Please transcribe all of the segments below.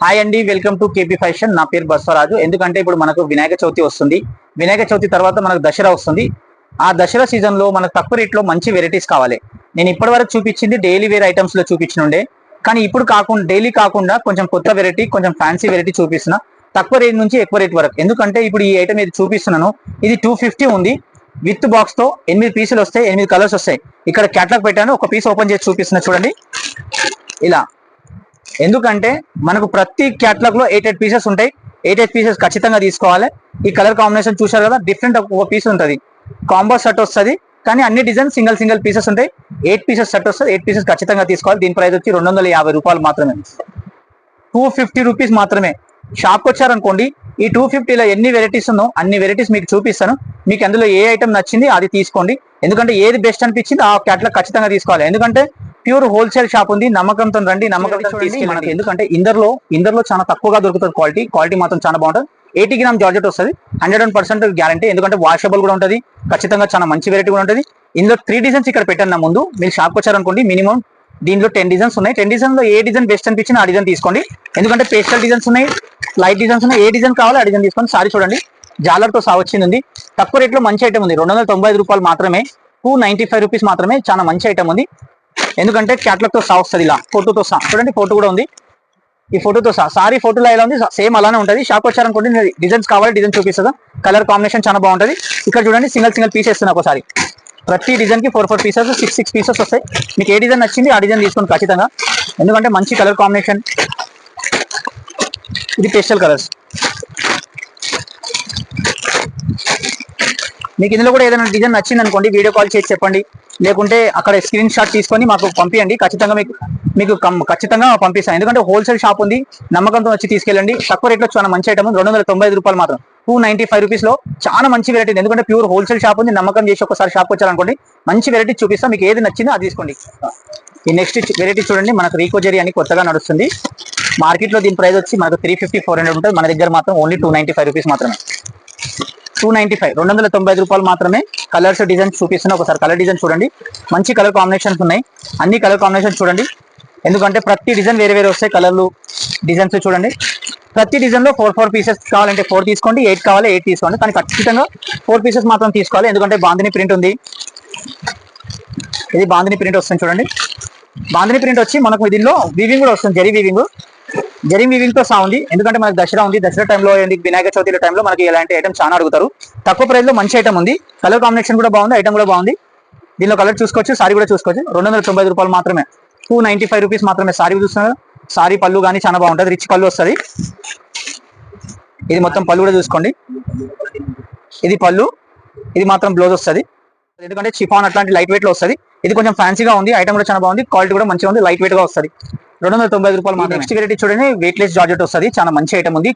Hi అండి, welcome to KP fashion. నా పేరు బస్వరాజు. ఎందుకంటే ఇప్పుడు మనకు వినాయక చవితి వస్తుంది. వినాయక చవితి తర్వాత మనకు దసరా వస్తుంది. ఆ దసరా సీజన్ లో మనకు తక్కువ రేట్ లో మంచి వెరైటీస్ కావాలి. నేను ఇప్పటి వరకు చూపించింది డైలీ వేర్ ఐటమ్స్ లో చూపించనుండే, కానీ ఇప్పుడు కాకుండా డైలీ కాకుండా కొంచెం కొత్త వెరైటీ, కొంచెం ఫ్యాన్సీ వెరైటీ చూపిస్తున్నా. తక్కువ రేట్ నుంచి ఎక్కువ రేట్ వరకు. ఎందుకంటే ఇప్పుడు ఈ ఐటమ్ ఏది చూపిస్తున్నాను ఇది 250 ఉంది. విత్ బాక్స్ తో 8 పీసులు వస్తాయి, 8 కలర్స్ వస్తాయి. ఇక్కడ క్యాటలాగ్ పెట్టాను, ఒక పీస్ ఓపెన్ చేసి చూపిస్తున్నా చూడండి ఇలా. ఎందుకంటే మనకు ప్రతి క్యాటలాగ్ లో 8 పీసెస్ ఉంటాయి. 8 పీసెస్ ఖచ్చితంగా తీసుకోవాలి. ఈ కలర్ కాంబినేషన్ చూశారు కదా, డిఫరెంట్ ఒక పీస్ ఉంటుంది. కాంబో సెట్ వస్తుంది, కానీ అన్ని డిజైన్ సింగిల్ పీసెస్ ఉంటాయి. 8 పీసెస్ సెట్ వస్తుంది. 8 పీసెస్ ఖచ్చితంగా తీసుకోవాలి. దీని ప్రైస్ వచ్చి 250 రూపాయలు మాత్రమే, 250 రూపీస్ మాత్రమే. షాప్కి వచ్చారనుకోండి, ఈ 250లో ఎన్ని వెరైటీస్ ఉన్నో అన్ని వెరైటీస్ మీకు చూపిస్తాను. మీకు అందులో ఏ ఐటమ్ నచ్చింది అది తీసుకోండి. ఎందుకంటే ఏది బెస్ట్ అనిపించింది ఆ క్యాటలాగ్ ఖచ్చితంగా తీసుకోవాలి. ఎందుకంటే ప్యూర్ హోల్సేల్ షాప్ ఉంది. నమ్మకంతో రండి, నమ్మకంతో తీసుకెళ్ళండి. ఎందుకంటే ఇందర్లో చాలా తక్కువగా దొరుకుతుంది. క్వాలిటీ మాత్రం చాలా బాగుంటుంది. 80 గ్రామ్ జార్జెట్ వస్తుంది, 100% గ్యారంటీ. ఎందుకంటే వాషబుల్ కూడా ఉంటుంది, ఖచ్చితంగా చాలా మంచి వెరైటీ కూడా ఉంటుంది. ఇందులో 3 డిజైన్స్ ఇక్కడ పెట్టాను నా ముందు. మీరు షాప్కి వచ్చారనుకోండి, మినిమం దీనిలో 10 డిజైన్స్ ఉన్నాయి. 10 డిజైన్ లో ఏ డిజైన్ బెస్ట్ అనిపించింది ఆ డిజైన్ తీసుకోండి. ఎందుకంటే పేస్టల్ డిజైన్స్ ఉన్నాయి, లైట్ డిజైన్స్ ఉన్నాయి. ఏ డిజైన్ కావాలో ఆ డిజైన్ తీసుకోండి. సారీ చూడండి, జాలర్ తో వచ్చింది. తక్కువ రేట్ లో మంచి ఐటమ్ ఉంది. 295 రూపాయలు మాత్రమే, 295 రూపీస్ మాత్రమే. చాలా మంచి ఐటమ్ ఉంది. ఎందుకంటే క్యాటలాగ్ తో వస్తుంది ఇలా, ఫోటోతో చూడండి. ఫోటో కూడా ఉంది, ఈ ఫోటోతో సారీ ఫోటోలో ఎలా ఉంది సేమ్ అలానే ఉంటుంది. షాప్ వచ్చారనుకోండి, డిజైన్స్ కావాలి డిజైన్ చూపిస్తుందా. కలర్ కాంబినేషన్ చాలా బాగుంటుంది. ఇక్కడ చూడండి, సింగిల్ పీస్ ఇస్తున్నా ఒకసారి. ప్రతి డిజైన్ కి 4 పీసెస్, 6 పీసెస్ వస్తాయి. మీకు ఏ డిజైన్ నచ్చింది ఆ డిజైన్ తీసుకోండి ఖచ్చితంగా. ఎందుకంటే మంచి కలర్ కాంబినేషన్. ఇది పేస్టల్ కలర్స్. మీకు ఇందులో కూడా ఏదైనా డిజైన్ నచ్చింది అనుకోండి, వీడియో కాల్ చేసి చెప్పండి. లేకుంటే అక్కడ స్క్రీన్ షాట్ తీసుకొని మాకు పంపించండి. ఖచ్చితంగా మీకు ఖచ్చితంగా పంపిస్తాను. ఎందుకంటే హోల్సేల్ షాప్ ఉంది, నమ్మకంతో వచ్చి తీసుకెళ్ళండి. తక్కువ రేట్లో చాలా మంచి ఐటమ్, 295 రూపాయలు మాత్రం, 295 రూపీస్ లో చాలా మంచి వెరైటీ. ఎందుకంటే ప్యూర్ హోల్సేల్ షాప్ ఉంది, నమ్మకం చేసి ఒకసారి షాప్ వచ్చారనుకోండి, మంచి వెరైటీ చూపిస్తాం. మీకు ఏది నచ్చిందో అది తీసుకోండి. ఈ నెక్స్ట్ వెరైటీ చూడండి, మనకు రీకో జరీ అని కొత్తగా నడుస్తుంది. మార్కెట్ లో దీని ప్రైస్ వచ్చి మనకు 350, 400 ఉంటుంది. మన దగ్గర మాత్రం ఓన్లీ 295 రూపీస్ మాత్రమే. 295, 295 రూపాయలు మాత్రమే. కలర్స్ డిజైన్స్ చూపిస్తున్నా, ఒకసారి కలర్ డిజైన్ చూడండి. మంచి కలర్ కాంబినేషన్స్ ఉన్నాయి, అన్ని కలర్ కాంబినేషన్ చూడండి. ఎందుకంటే ప్రతి డిజైన్ వేరే వస్తాయి. కలర్లు డిజైన్స్ చూడండి. ప్రతి డిజైన్ లో 4 పీసెస్ కావాలంటే 4 తీసుకోండి, 8 కావాలి 8 తీసుకోండి. కానీ ఖచ్చితంగా 4 పీసెస్ మాత్రం తీసుకోవాలి. ఎందుకంటే బాందిని ప్రింట్ ఉంది. ఇది బాందిని ప్రింట్ వస్తుంది చూడండి. బాందిని ప్రింట్ వచ్చి మనకు దీనిలో వీవింగ్ కూడా వస్తుంది, జరీ వీవింగ్ తో ఉంది. ఎందుకంటే మనకి దసరా ఉంది. దసరా టైంలో, వినాయక చవితి టైంలో మనకి ఇలాంటి ఐటమ్ చాలా అడుగుతారు. తక్కువ ప్రైస్ లో మంచి ఐటమ్ ఉంది. కలర్ కాంబినేషన్ కూడా బాగుంది, ఐటమ్ కూడా బాగుంది. దీనిలో కలర్ చూసుకోవచ్చు, సారీ కూడా చూసుకోవచ్చు. 295 రూపాయలు మాత్రమే, 295 రూపీస్ మాత్రమే. సారీ చూస్తున్నారు, సారీ పళ్ళు కానీ చాలా బాగుంటుంది, రిచ్ పళ్ళు వస్తుంది. ఇది మొత్తం పళ్ళు కూడా చూసుకోండి. ఇది పళ్ళు, ఇది మాత్రం బ్లౌజ్ వస్తుంది. ఎందుకంటే చిఫాన్ అట్లాంటి లైట్ వెయిట్ లో వస్తుంది. ఇది కొంచెం ఫ్యాన్సీగా ఉంది, ఐటమ్ కూడా చాలా బాగుంది, క్వాలిటీ కూడా మంచిగా ఉంది, లైట్ వెయిట్ గా వస్తుంది. 295 రూపాయలు మాత్రం. నెక్స్ట్ వెరైటీ చూడండి, వెయిట్ లెస్ జార్జెట్ వస్తుంది. చాలా మంచి ఐటమ్ ఉంది.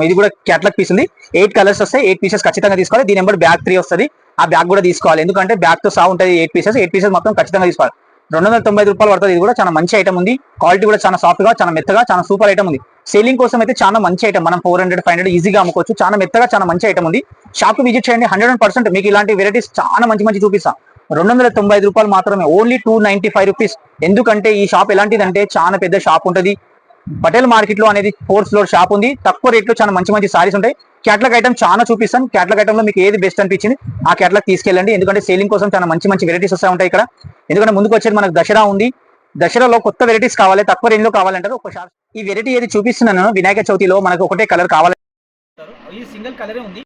ఇది కూడా క్యాటలాగ్ పీస్ ఉంది. 8 కలర్స్ వస్తాయి, 8 పీసెస్ ఖచ్చితంగా తీసుకోవాలి. దీని నెంబర్ బ్యాగ్ 3 వస్తుంది. ఆ బ్యాగ్ కూడా తీసుకోవాలి, ఎందుకంటే బ్యాగ్ తో ఉంటుంది. 8 పీసెస్ మొత్తం ఖచ్చితంగా తీసుకోవాలి. 290 రూపాయలు పడుతుంది. ఇది కూడా చాలా మంచి ఐటమ్ ఉంది. క్వాలిటీ కూడా చాలా సాఫ్ట్ గా, చాలా మెత్తగా, చాలా సూపర్ ఐటమ్ ఉంది. సేలింగ్ కోసం అయితే చాలా మంచి ఐటమ్. మనం 400, 500 ఈజీగా అమ్ముకోవచ్చు. చాలా మెత్తగా, చాలా మంచి ఐటమ్ ఉంది. షాప్ విజిట్ చేయండి, 100% మీకు ఇలాంటి వెరైటీస్ చాలా మంచి చూపిస్తాం. 295 రూపాయలు మాత్రమే, ఓన్లీ 295 రూపీస్. ఎందుకంటే ఈ షాప్ ఎలాంటిదంటే చాలా పెద్ద షాప్ ఉంటుంది. పటేల్ మార్కెట్ లో అనేది 4th ఫ్లోర్ షాప్ ఉంది. తక్కువ రేట్ లో చాలా మంచి సారీస్ ఉంటాయి. క్యాటలాగ్ ఐటమ్ చాలా చూపిస్తాను. క్యాటలాగ్ ఐటమ్ లో మీకు ఏది బెస్ట్ అనిపించింది ఆ క్యాటలాగ్ తీసుకెళ్ళండి. ఎందుకంటే సేలింగ్ కోసం చాలా మంచి వెరైటీస్ వస్తూ ఉంటాయి ఇక్కడ. ఎందుకంటే ముందుకు వచ్చేది మనకు దసరా ఉంది. దసరాలో కొత్త వెరైటీస్ కావాలి, తక్కువ రేంజ్ లో కావాలంటారు ఒక షాప్. ఈ వెరైటీ ఏది చూపిస్తున్నాను, వినాయక చవితిలో మనకు ఒకటే కలర్ కావాలి. ఈ సింగిల్ కలరే ఉంది.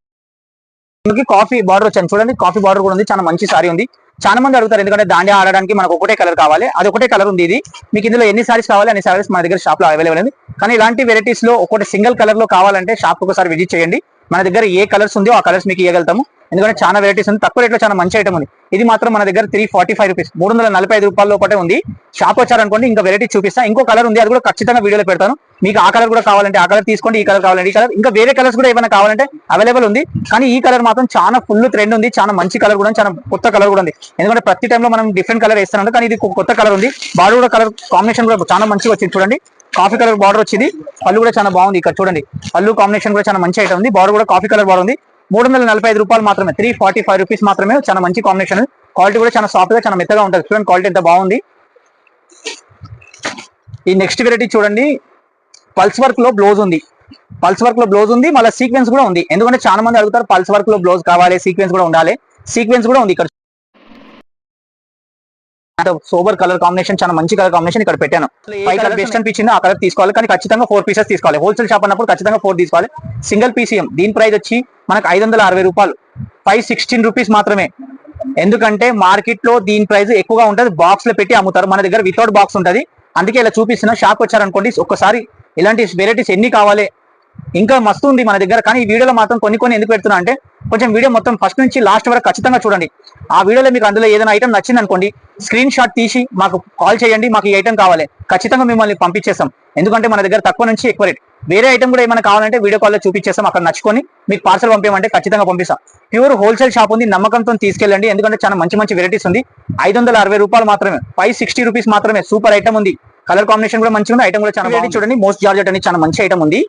కాఫీ బార్డర్ వచ్చాను చూడండి, కాఫీ బార్డర్ కూడా ఉంది. చాలా మంచి సారీ ఉంది. చాలా మంది అడుగుతారు, ఎందుకంటే దాండియా ఆడడానికి మనకు ఒకటే కలర్ కావాలి. అది ఒకటే కలర్ ఉంది. ఇది మీకు ఇందులో ఎన్ని సారీస్ కావాలి అన్ని సారీస్ మన దగ్గర షాప్ లో అవైలబుల్ ఉంది. కానీ ఇలాంటి వెరైటీస్ లో ఒకటి సింగిల్ కలర్ లో కావాలంటే షాప్ ఒకసారి విజిట్ చేయండి. మన దగ్గర ఏ కలర్స్ ఉందో ఆ కలర్స్ మీకు ఇవ్వగలుగుతాము. ఎందుకంటే చాలా వెరైటీస్ ఉంది. తక్కువ రేట్లో చాలా మంచి ఐటమ్ ఉంది. ఇది మాత్రం మన దగ్గర 345 రూపీస్, 345 రూపాయల లోపటే ఉంది. షాప్ వచ్చారనుకోండి, ఇంకా వెరైటీ చూపిస్తా. ఇంకో కలర్ ఉంది, అది కూడా ఖచ్చితంగా వీడియోలో పెడతాను. మీకు ఆ కలర్ కూడా కావాలంటే ఆ కలర్ తీసుకోండి, ఈ కలర్ కావాలంటే ఈ కలర్, ఇంకా వేరే కలర్స్ కూడా ఏమైనా కావాలంటే అవైలబుల్ ఉంది. కానీ ఈ కలర్ మాత్రం చాలా ఫుల్ ట్రెండ్ ఉంది. చాలా మంచి కలర్ కూడా, చాలా కొత్త కలర్ కూడా ఉంది. ఎందుకంటే ప్రతి టైంలో మనం డిఫరెంట్ కలర్ వేస్తున్నాం, కానీ ఇది కొత్త కలర్ ఉంది. బార్డర్ కూడా కలర్ కాంబినేషన్ కూడా చాలా మంచిగా వచ్చింది చూడండి. కాఫీ కలర్ బార్డర్ వచ్చింది, పళ్ళు కూడా చాలా బాగుంది. ఇక్కడ చూడండి, పళ్ళు కాంబినేషన్ కూడా చాలా మంచి ఐటమ్ ఉంది. బార్డర్ కూడా కాఫీ కలర్ బార్డర్ ఉంది. 345 రూపాయలు మాత్రమే, 345 రూపీస్ మాత్రమే. చాలా మంచి కాంబినేషన్, క్వాలిటీ కూడా చాలా సాఫ్ట్ గా, చాలా మెత్తగా ఉంటుంది. చూడండి క్వాలిటీ ఎంత బాగుంది. ఈ నెక్స్ట్ వెరైటీ చూడండి, పల్స్ వర్క్ లో బ్లౌజ్ ఉంది, పల్స్ వర్క్ లో బ్లౌజ్ ఉంది, మళ్ళీ సీక్వెన్స్ కూడా ఉంది. ఎందుకంటే చాలా మంది అడుగుతారు పల్స్ వర్క్ లో బ్లౌజ్ కావాలి, సీక్వెన్స్ కూడా ఉండాలి. సీక్వెన్స్ కూడా ఉంది ఇక్కడ. సోబర్ కలర్ కాంబినేషన్, చాలా మంచి కలర్ కాంబినేషన్ ఇక్కడ పెట్టాను. పై కలర్ బెస్ట్ అనిపించింది, ఆ కలర్ తీసుకోవాలి. కానీ ఖచ్చితంగా 4 పీసెస్ తీసుకోవాలి. హోల్సేల్ షాప్ అన్నప్పుడు ఖచ్చితంగా 4 తీసుకోవాలి. Single PCM. దీని ప్రైస్ వచ్చి మనకు 560 రూపాయలు, 516 రూపీస్ మాత్రమే. ఎందుకంటే మార్కెట్ లో దీని ప్రైస్ ఎక్కువగా ఉంటుంది, బాక్స్ లో పెట్టి అమ్ముతారు. మన దగ్గర వితౌట్ బాక్స్ ఉంటుంది. అందుకే ఇలా చూపిస్తున్నా. షాప్ వచ్చారనుకోండి, ఒక్కసారి ఇలాంటి వెరైటీస్ ఎన్ని కావాలి, ఇంకా మస్తు ఉంది మన దగ్గర. కానీ ఈ వీడియోలో మాత్రం కొన్ని ఎందుకు పెడుతున్నా అంటే, కొంచెం వీడియో మొత్తం ఫస్ట్ నుంచి లాస్ట్ వరకు ఖచ్చితంగా చూడండి. ఆ వీడియోలో మీకు అందులో ఏదైనా ఐటమ్ నచ్చింది అనుకోండి, స్క్రీన్ షాట్ తీసి మాకు కాల్ చేయండి, మాకు ఈ ఐటమ్ కావాలి, ఖచ్చితంగా మిమ్మల్ని పంపించేస్తాం. ఎందుకంటే మన దగ్గర తక్కువ నుంచి ఎక్కువ రేట్. వేరే ఐటమ్ కూడా ఏమైనా కావాలంటే వీడియో కాల్లో చూపించేస్తాం. అక్కడ నచ్చుకొని మీకు పార్సల్ పంపించమంటే ఖచ్చితంగా పంపిస్తాం. ప్యూర్ హోల్సేల్ షాప్ ఉంది, నమ్మకంతో తీసుకెళ్ళండి. ఎందుకంటే చాలా మంచి వెరైటీస్ ఉంది. 560 రూపాయలు మాత్రమే, 560 రూపీస్ మాత్రమే. సూపర్ ఐటమ్ ఉంది. కలర్ కాంబినేషన్ కూడా మంచిగా ఉంది. ఐటమ్ కూడా చాలా బాగుంది. చూడండి, మోస్ట్ జార్జెట్ అని చాలా మంచి ఐటమ్ ఉంది.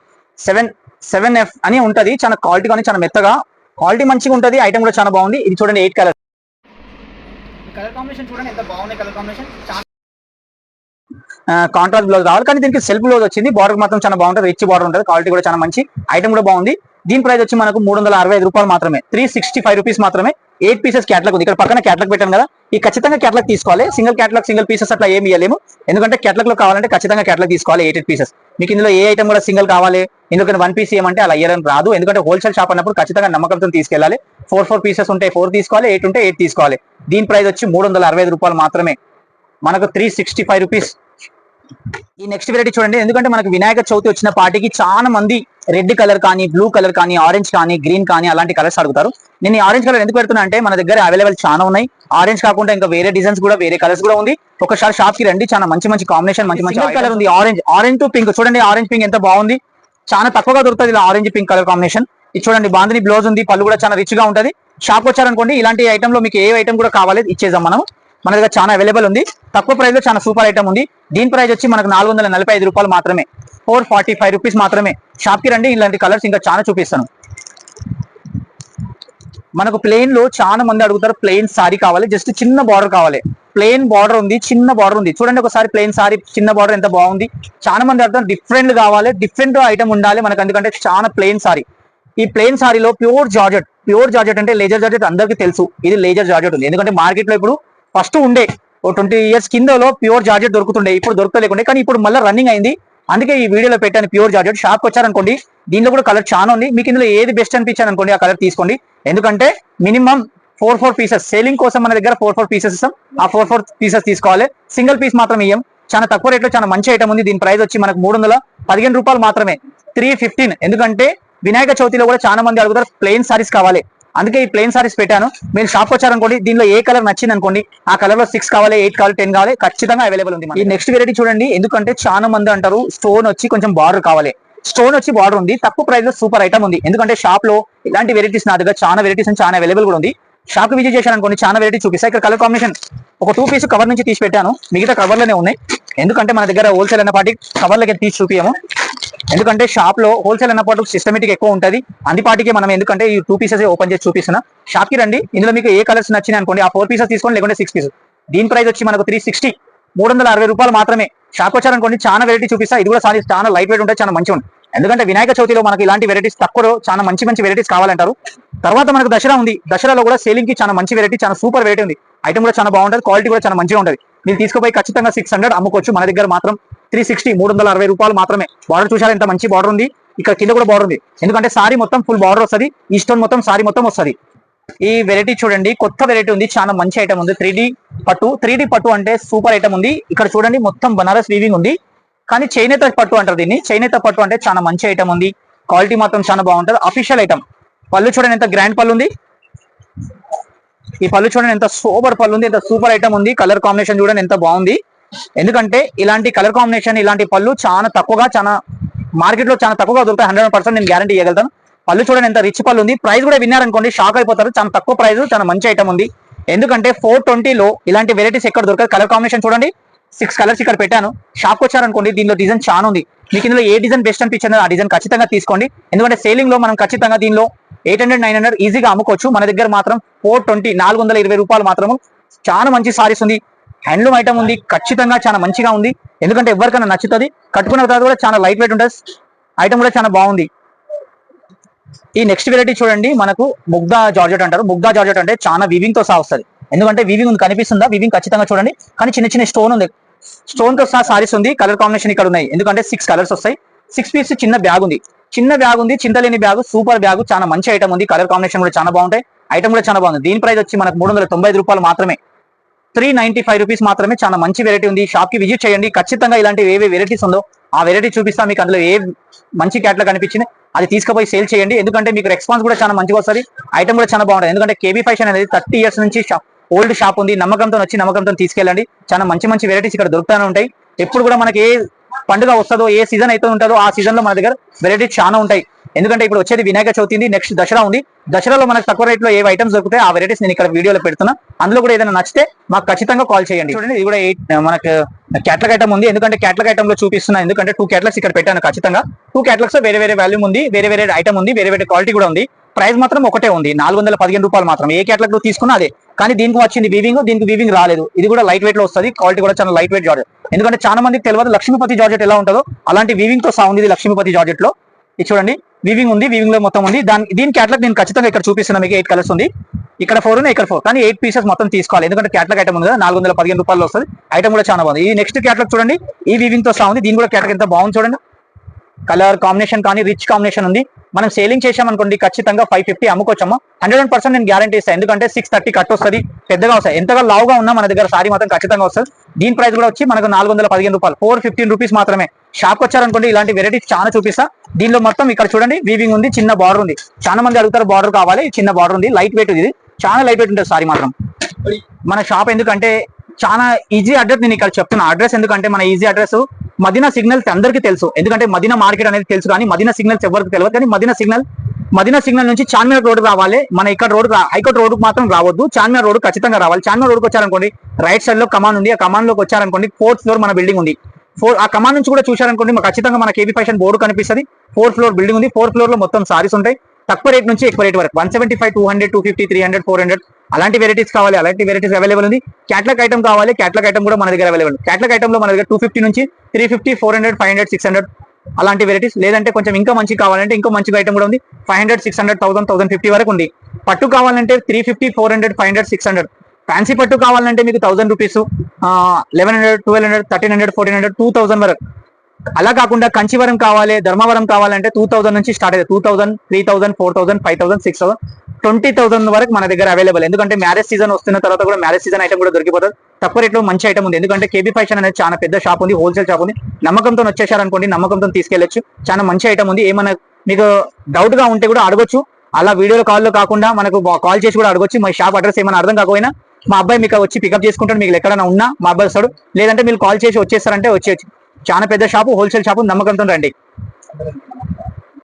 7F అని ఉంటది. చాలా క్వాలిటీ కానీ చాలా మెత్తగా, క్వాలిటీ మంచిగా ఉంటది. ఐటమ్ కూడా చాలా బాగుంది. ఇది చూడండి, 8 కలర్ కాంబినేషన్ చూడండి ఎంత బాగుంది. కలర్ కాంబినేషన్ కాంట్రాస్ట్ బ్లౌజ్ రావాలి, కానీ దీనికి సెల్ఫ్ బ్లౌజ్ వచ్చింది. బార్డర్ మాత్రం చాలా బాగుంటుంది, రిచ్ బార్డర్ ఉంటుంది. క్వాలిటీ కూడా చాలా మంచి, ఐటమ్ కూడా బాగుంది. దీని ప్రైస్ వచ్చి మనకు 365 రూపాయలు మాత్రమే, 365 రూపీస్ మాత్రమే. 8 పీసెస్ క్యాట్లాగ్ ఉంది. ఇక్కడ పక్కన క్యాట్లాగ్ పెట్టాను కదా, ఈ ఖచ్చితంగా క్యాట్లాగ్ తీసుకోవాలి. సింగిల్ క్యాట్లాగ్, సింగిల్ పీసెస్ అట్లా ఏమి ఇవ్వలేము. ఎందుకంటే క్యాట్లాగ్ లో కావాలంటే ఖచ్చితంగా క్యాట్లాగ్ తీసుకోవాలి. 8 పీసెస్. మీకు ఇందులో ఏ ఐటమ్ కూడా సింగిల్ కావాలి, ఎందుకంటే 1 పీస్ ఏమంటే అలా ఇయ్యడం రాదు. ఎందుకంటే హోల్సేల్ షాప్ అన్నప్పుడు ఖచ్చితంగా నమ్మకంతో తీసుకెళ్ళాలి. 4 పీసెస్ ఉంటే 4 తీసుకోవాలి, 8 ఉంటే 8 తీసుకోవాలి. దీని ప్రైస్ వచ్చి 365 రూపాయలు మాత్రమే, మనకు 365 రూపీస్. ఈ నెక్స్ట్ వెరైటీ చూడండి. ఎందుకంటే మనకు వినాయక చవితి వచ్చిన పార్టీకి చాలా మంది రెడ్ కలర్ కానీ, బ్లూ కలర్ కానీ, ఆరెంజ్ కానీ, గ్రీన్ కానీ అలాంటి కలర్స్ అడుగుతారు. నేను ఈ ఆరెంజ్ కలర్ ఎందుకు పెడుతున్నా అంటే, మన దగ్గర అవైలబుల్ చాలా ఉన్నాయి. ఆరెంజ్ కాకుండా ఇంకా వేరే డిజైన్స్ కూడా, వేరే కలర్స్ కూడా ఉంది. ఒకసారి షాప్ కి రండి, చాలా మంచి కాంబినేషన్, మంచి కలర్ ఉంది. ఆరెంజ్ టు పింక్ చూడండి. ఆరెంజ్ పింక్ ఎంత బాగుంది, చాలా తక్కువగా దొరుకుతుంది ఇలా ఆరెంజ్ పింక్ కలర్ కాంబినేషన్. ఇది చూడండి, బాందిని బ్లౌజ్ ఉంది, పళ్ళు కూడా చాలా రిచ్ గా ఉంటుంది. షాప్ వచ్చారనుకోండి, ఇలాంటి ఐటమ్ లో మీకు ఏ ఐటమ్ కూడా కావాలి ఇచ్చేద్దాం మనం. మన దగ్గర చాలా అవైలబుల్ ఉంది. తక్కువ ప్రైస్ లో చాలా సూపర్ ఐటమ్ ఉంది. దీని ప్రైస్ వచ్చి మనకు 445 రూపాయలు మాత్రమే, 445 రూపీస్ మాత్రమే. షాప్ కి రండి, ఇలాంటి కలర్స్ ఇంకా చాలా చూపిస్తాను. మనకు ప్లెయిన్ లో చాలా మంది అడుగుతారు, ప్లెయిన్ సారీ కావాలి, జస్ట్ చిన్న బార్డర్ కావాలి. ప్లెయిన్ బార్డర్ ఉంది, చిన్న బార్డర్ ఉంది. చూడండి ఒకసారి ప్లెయిన్ సారీ చిన్న బార్డర్ ఎంత బాగుంది. చాలా మంది అడుగుతారు డిఫరెంట్ కావాలి, డిఫరెంట్ ఐటమ్ ఉండాలి మనకు. ఎందుకంటే చాలా ప్లెయిన్ సారీ. ఈ ప్లెయిన్ సారీలో ప్యూర్ జార్జెట్ అంటే లేజర్ జార్జెట్ అందరికీ తెలుసు. ఇది లేజర్ జార్జెట్ ఉంది. ఎందుకంటే మార్కెట్ లో ఇప్పుడు ఫస్ట్ ఉండే ఓ 20 ఇయర్స్ కిందలో ప్యూర్ జార్జెట్ దొరుకుతుండే, ఇప్పుడు దొరకలేకుండే. కానీ ఇప్పుడు మళ్ళీ రన్నింగ్ అయింది. అందుకే ఈ వీడియోలో పెట్టాను ప్యూర్ జార్జెట్. షాప్ వచ్చారనుకోండి, దీనిలో కూడా కలర్ చాలా ఉంది. మీకు ఇందులో ఏది బెస్ట్ అనిపించాను అనుకోండి, ఆ కలర్ తీసుకోండి. ఎందుకంటే మినిమం 4 పీసెస్ సేలింగ్ కోసం మన దగ్గర 4 పీసెస్ ఇస్తాం. ఆ 4 పీసెస్ తీసుకోవాలి. సింగిల్ పీస్ మాత్రం ఇయ్యం. చాలా తక్కువ రేట్లో చాలా మంచి ఐటమ్ ఉంది. దీని ప్రైస్ వచ్చి మనకు 315 రూపాయలు మాత్రమే, 315. ఎందుకంటే వినాయక చవితిలో కూడా చాలా మంది అడుగుతారు ప్లెయిన్ సారీస్ కావాలి, అందుకే ఈ ప్లెయిన్ సారీస్ పెట్టాను. మీరు షాప్ వచ్చారనుకోండి, దీనిలో ఏ కలర్ నచ్చింది అనుకోండి, ఆ కలర్ లో 6 కావాలి, 8 కావాలి, 10 కావాలి, ఖచ్చితంగా అవైలబుల్ ఉంది. ఈ నెక్స్ట్ వెరైటీ చూడండి. ఎందుకంటే చాలా మంది అంటారు స్టోన్ వచ్చి కొంచెం బార్డర్ కావాలి. స్టోన్ వచ్చి బార్డర్ ఉంది, తక్కువ ప్రైస్ లో సూపర్ ఐటమ్ ఉంది. ఎందుకంటే షాప్ లో ఇలాంటి వెరైటీస్ నా దగ్గర చాలా వెరైటీస్ చాలా అవైలబుల్ కూడా ఉంది. షాప్ విజిట్ చేశాను అనుకోండి, చాలా వెరైటీ చూపిస్తాయి. ఇక్కడ కలర్ కాంబినేషన్ ఒక 2 పీస్ కవర్ నుంచి తీసి పెట్టాను, మిగతా కవర్ లోనే ఉన్నాయి. ఎందుకంటే మన దగ్గర హోల్సేల్ అన్న పార్టీ కవర్లకి తీసి చూపియము. ఎందుకంటే షాప్ లో హోల్సేల్ అన్న పాటు సిస్టమేటిక్ ఎక్కువ ఉంటుంది. అంది పార్టీకి మనం ఎందుకంటే ఈ 2 పీసెస్ ఓపెన్ చేసి చూపిస్తున్నా. షాప్ కి రండి, ఇందులో మీకు ఏ కలర్స్ నచ్చినాయి అనుకోండి, ఆ 4 పీసెస్ తీసుకోండి, లేకుంటే 6 పీసెస్. దీని ప్రైస్ వచ్చి మనకు 360, 360 రూపాయలు మాత్రమే. షాప్ వచ్చారనుకోండి, చాలా వెరైటీ చూపిస్తా. ఇది కూడా చాలా లైట్ వెయిట్ ఉంటాయి, చాలా మంచిగా ఉంటుంది. ఎందుకంటే వినాయక చవితిలో మనకి ఇలాంటి వెరైటీస్ తక్కువ, చాలా మంచి వెరైటీస్ కావాలంటారు. తర్వాత మనకు దసరా ఉంది, దసరాలో కూడా సేలింగ్ కి చాలా మంచి వెరైటీ, చాలా సూపర్ వెరైటీ ఉంది. ఐటమ్ కూడా చాలా బాగుంటుంది, క్వాలిటీ కూడా చాలా మంచిగా ఉంటుంది. మీరు తీసుకుపోయి ఖచ్చితంగా 600 అమ్ముకోవచ్చు. మన దగ్గర మాత్రం 360, 360 రూపాయలు మాత్రమే. బార్డర్ చూసారా ఎంత మంచి బార్డర్ ఉంది, ఇక్కడ కింద కూడా బార్డర్ ఉంది. ఎందుకంటే సారీ మొత్తం ఫుల్ బార్డర్ వస్తుంది, ఈ స్టోన్ మొత్తం సారీ మొత్తం వస్తుంది. ఈ వెరైటీ చూడండి, కొత్త వెరైటీ ఉంది, చాలా మంచి ఐటమ్ ఉంది. 3D పట్టు అంటే సూపర్ ఐటమ్ ఉంది. ఇక్కడ చూడండి మొత్తం బనారస్ వీవింగ్ ఉంది, కానీ చేనేత పట్టు అంటారు దీన్ని. చేనేత పట్టు అంటే చాలా మంచి ఐటమ్ ఉంది, క్వాలిటీ మాత్రం చాలా బాగుంటుంది. Official item. పళ్ళు చూడండి ఎంత గ్రాండ్ పళ్ళు ఉంది. ఈ పళ్ళు చూడండి ఎంత సూపర్ పళ్ళు ఉంది, ఎంత సూపర్ ఐటమ్ ఉంది. కలర్ కాంబినేషన్ చూడండి ఎంత బాగుంది. ఎందుకంటే ఇలాంటి కలర్ కాంబినేషన్, ఇలాంటి పళ్ళు చాలా తక్కువగా, చాలా మార్కెట్ లో చాలా తక్కువగా దొరుకుతాయి. 100% నేను గ్యారంటీ ఇవ్వగలుగుతాను. పళ్ళు చూడండి ఎంత రిచ్ పళ్ళు ఉంది. ప్రైస్ కూడా విన్నారనుకోండి షాక్ అయిపోతారు. చాలా తక్కువ ప్రైస్, చాలా మంచి ఐటమ్ ఉంది. ఎందుకంటే 420లో ఇలాంటి వెరైటీస్ ఎక్కడ దొరకదు. కలర్ కాంబినేషన్ చూడండి, 6 కలర్స్ ఇక్కడ పెట్టాను. షాప్ వచ్చారనుకోండి, దీనిలో డిజైన్ చాలా ఉంది. మీకు ఇందులో ఏ డిజైన్ బెస్ట్ అనిపించిందో ఆ డిజైన్ ఖచ్చితంగా తీసుకోండి. ఎందుకంటే సేలింగ్ లో మనం ఖచ్చితంగా దీనిలో 800, 900 ఈజీగా అమ్ముకోవచ్చు. మన దగ్గర మాత్రం 420, 420 రూపాయలు మాత్రము. చాలా మంచి సారీస్ ఉంది. హ్యాండ్లూమ్ ఐటమ్ ఉంది, ఖచ్చితంగా చాలా మంచిగా ఉంది. ఎందుకంటే ఎవరికైనా నచ్చుతుంది, కట్టుకున్న తర్వాత కూడా చాలా లైట్ వెయిట్ ఉంటుంది, ఐటమ్ కూడా చాలా బాగుంది. ఈ నెక్స్ట్ వెరైటీ చూడండి, మనకు ముగ్ధా జార్జెట్ అంటారు. ముగ్ధా జార్జెట్ అంటే చాలా వీవింగ్ తో సహా వస్తుంది. ఎందుకంటే వీవింగ్ ఉంది, కనిపిస్తుందా? వీవింగ్ ఖచ్చితంగా చూడండి, కానీ చిన్న చిన్న స్టోన్ ఉంది, స్టోన్ తో సహా సారీస్ ఉంది. కలర్ కాంబినేషన్ ఇక్కడ ఉన్నాయి, ఎందుకంటే 6 కలర్స్ వస్తాయి. 6 పీస్ చిన్న బ్యాగ్ ఉంది, చింతలేని బ్యాగ్, సూపర్ బ్యాగ్, చాలా మంచి ఐటమ్ ఉంది. కలర్ కాంబినేషన్ కూడా చాలా బాగుంటాయి, ఐటమ్ కూడా చాలా బాగుంది. దీని ప్రైస్ వచ్చి మనకు 395 రూపాయలు మాత్రమే, 395 రూపీస్ మాత్రమే. చాలా మంచి వెరైటీ ఉంది. షాప్ కి విజిట్ చేయండి, ఖచ్చితంగా ఇలాంటి ఏవే వెరైటీస్ ఉందో ఆ వెరైటీ చూపిస్తా మీకు. అందులో ఏ మంచి క్యాట్లాగ్ కనిపించింది అది తీసుకుపోయి సేల్ చేయండి, ఎందుకంటే మీకు రెస్పాన్స్ కూడా చాలా మంచిగా వస్తుంది, ఐటమ్ కూడా చాలా బాగుంటుంది. ఎందుకంటే కేబీ ఫ్యాషన్ అనేది 30 ఇయర్స్ నుంచి ఓల్డ్ షాప్ ఉంది. నమ్మకంతో వచ్చి నమ్మకంతో తీసుకెళ్ళండి. చాలా మంచి మంచి వెరైటీస్ ఇక్కడ దొరుకుతూనే ఉంటాయి. ఎప్పుడు కూడా మనకి ఏ పండుగ వస్తుందో, ఏ సీజన్ అయితే ఉంటుందో ఆ సీజన్ లో మన దగ్గర వెరైటీస్ చాలా ఉంటాయి. ఎందుకంటే ఇప్పుడు వచ్చేది వినాయక చవితి ఉంది, నెక్స్ట్ దసరా ఉంది. దసరాలో మనకు తక్కువ రేట్ లో ఏ ఐటమ్స్ దొరుకుతాయి ఆ వెరైటీస్ నేను ఇక్కడ వీడియోలో పెడుతున్నా. అందులో కూడా ఏదైనా నచ్చితే మాకు ఖచ్చితంగా కాల్ చేయండి. చూడండి, ఇది కూడా మనకు క్యాట్లాగ్ ఐటమ్ ఉంది. ఎందుకంటే క్యాట్లాగ్ ఐటమ్ లో చూపిస్తున్నా, ఎందుకంటే 2 క్యాట్లాగ్స్ ఇక్కడ పెట్టాను. ఖచ్చితంగా 2 క్యాట్లాగ్స్ వేరే వేరే వాల్యూమ్ ఉంది, వేరే వేరే ఐటమ్ ఉంది, వేరే వేరే క్వాలిటీ కూడా ఉంది. ప్రైస్ మాత్రం ఒకటే ఉంది, 415 రూపాయలు మాత్రం. ఏ క్యాట్లాగ్ లో తీసుకున్నా అదే, కానీ దీనికి వచ్చింది వీవింగ్, దీనికి వీవింగ్ రాలేదు. ఇది కూడా లైట్ వెయిట్ లో వస్తుంది, క్వాలిటీ కూడా చాలా లైట్ వెయిట్ జార్జెట్. ఎందుకంటే చాలా మందికి తెలియదు లక్ష్మీపతి జార్జెట్ ఎలా ఉంటుందో, అలాంటి వీవింగ్ తో సహా ఉంది లక్ష్మీపతి జార్జెట్ లో. ఇది చూడండి, వీవింగ్ ఉంది, వీవింగ్ లో మొత్తం ఉంది. దీని క్యాట్లాగ్ నేను ఖచ్చితంగా ఇక్కడ చూపిస్తున్నా మీకు. 8 కలర్స్ ఉంది, ఇక్కడ 4 ఉన్నాయి, ఇక్కడ 4, కానీ 8 పీసెస్ మొత్తం తీసుకోవాలి. ఎందుకంటే క్యాట్లాగ్ ఐటమ్ ఉంది కదా, 415 రూపాయలు వస్తుంది. ఐటమ్ కూడా చాలా బాగుంది. ఈ నెక్స్ట్ క్యాట్లాగ్ చూడండి, ఈ వీవింగ్ తో సహా ఉంది. దీని కూడా క్యాట్లాగ్ ఎంత బాగుంది చూడండి, కలర్ కాంబినేషన్ కానీ రిచ్ కాంబినేషన్ ఉంది. మనం సేలింగ్ చేసామనుకోండి ఖచ్చితంగా 550 అమ్ముకోవచ్చము, 100% నేను గ్యారంటీ ఇస్తాను. ఎందుకంటే 630 కట్ వస్తుంది, పెద్దగా వస్తాయి. ఎంతగా లావుగా ఉన్నా మన దగ్గర సారీ మాత్రం ఖచ్చితంగా వస్తుంది. దీని ప్రైస్ కూడా వచ్చి మనకు 415 రూపాయలు, 415 రూపీస్ మాత్రమే. షాప్ వచ్చారనుకోండి ఇలాంటి వెరైటీస్ చాలా చూపిస్తా. దీనిలో మొత్తం ఇక్కడ చూడండి వీవింగ్ ఉంది, చిన్న బార్డర్ ఉంది. చాలా మంది అడుగుతారు బార్డర్ కావాలి, చిన్న బార్డర్ ఉంది, లైట్ వెయిట్ ఇది, చాలా లైట్ వెయిట్ ఉంటుంది సారీ మాత్రం. మన షాప్ ఎందుకంటే చాలా ఈజీ అడ్రస్ నేను ఇక్కడ చెప్తున్నా. అడ్రస్ ఎందుకంటే మన ఈజీ అడ్రస్ మదీనా సిగ్నల్స్ అందరికీ తెలుసు. ఎందుకంటే మదీనా మార్కెట్ అనేది తెలుసు, కానీ మదీనా సిగ్నల్స్ ఎవరికి తెలియదు. కానీ మదీనా సిగ్నల్ నుంచి చార్మినార్ రోడ్ రావాలి. మన ఇక్కడ రోడ్ హైకోర్టు రోడ్ మాత్రం రావద్దు, చార్మినార్ రోడ్ ఖచ్చితంగా రావాలి. చార్మినార్ రోడ్కి వచ్చారనుకోండి రైట్ సైడ్ లో కమాన్ ఉంది, ఆ కమాన్ లోకి వచ్చారనుకోండి 4th ఫ్లోర్ మన బిల్డింగ్ ఉంది. ఆ కమాన్ నుంచి కూడా చూశారనుకోండి ఖచ్చితంగా మన కేబీ ఫ్యాషన్ బోర్డు కనిపిస్తుంది. 4th ఫ్లోర్ బిల్డింగ్ ఉంది, 4th ఫ్లోర్ లో మొత్తం సారీస్ ఉంటాయి. తక్కువ రేట్ నుంచి ఎక్కువ రేట్ వరకు 175, 200, 250, 300, 400 అలాంటి వెరైటీస్ కావాలి, అలాంటి వెరైటీస్ అవైలబుల్ ఉంది. క్యాట్లాగ్ ఐటమ్ కావాలి, క్యాట్లాగ్ ఐటమ్ కూడా మన దగ్గర అవైలబుల్. క్యాట్లాగ్ ఐటమ్ లో మన దగ్గర 250 నుంచి 350, 400, 500, 600 అలాంటి వెరైటీస్. లేదంటే కొంచెం ఇంకా మంచి కావాలంటే ఇంకో మంచి ఐటమ్ కూడా ఉంది, 500, 600, 1000, 1050 వరకు ఉంది. పట్టు కావాలంటే 350, 400, 500, 600. ఫ్యాన్సీ పట్టు కావాలంటే మీకు 1000 రూపీస్, 1100, 1200, 1300, 1400, 2000 వరకు. అలా కాకుండా కంచివరం కావాలి, ధర్మవరం కావాలంటే 2000 నుంచి స్టార్ట్ అవుతుంది. 2000, 3000, 4000, 5000, 6000, 20,000 వరకు మన దగ్గర అవైలబుల్. ఎందుకంటే మ్యారేజ్ సీజన్ వస్తున్న తర్వాత కూడా మ్యారేజ్ సీజన్ ఐటమ్ కూడా దొరికిపోతుంది. తక్కువ రేట్లో మంచి ఐటమ్ ఉంది. ఎందుకంటే కేబీ ఫ్యాషన్ అనేది చాలా పెద్ద షాప్ ఉంది, హోల్సేల్ షాప్ ఉంది. నమ్మకంతో వచ్చేసారనుకోండి, నమ్మకంతో తీసుకెళ్లొచ్చు. చాలా మంచి ఐటమ్ ఉంది. ఏమైనా మీకు డౌట్ గా ఉంటే కూడా అడగొచ్చు. అలా వీడియో కాల్లో కాకుండా మనకు కాల్ చేసి కూడా అడగొచ్చు. మా షాప్ అడ్రస్ ఏమైనా అర్థం కాకపోయినా మా అబ్బాయి మీకు వచ్చి పికప్ చేసుకుంటాడు. మీకు ఎక్కడైనా ఉన్నా మా అబ్బాయి వస్తాడు. లేదంటే మీరు కాల్ చేసి వచ్చేస్తారంటే వచ్చేయచ్చు. చాలా పెద్ద షాపు, హోల్సేల్ షాపు, నమ్మకంతో రండి.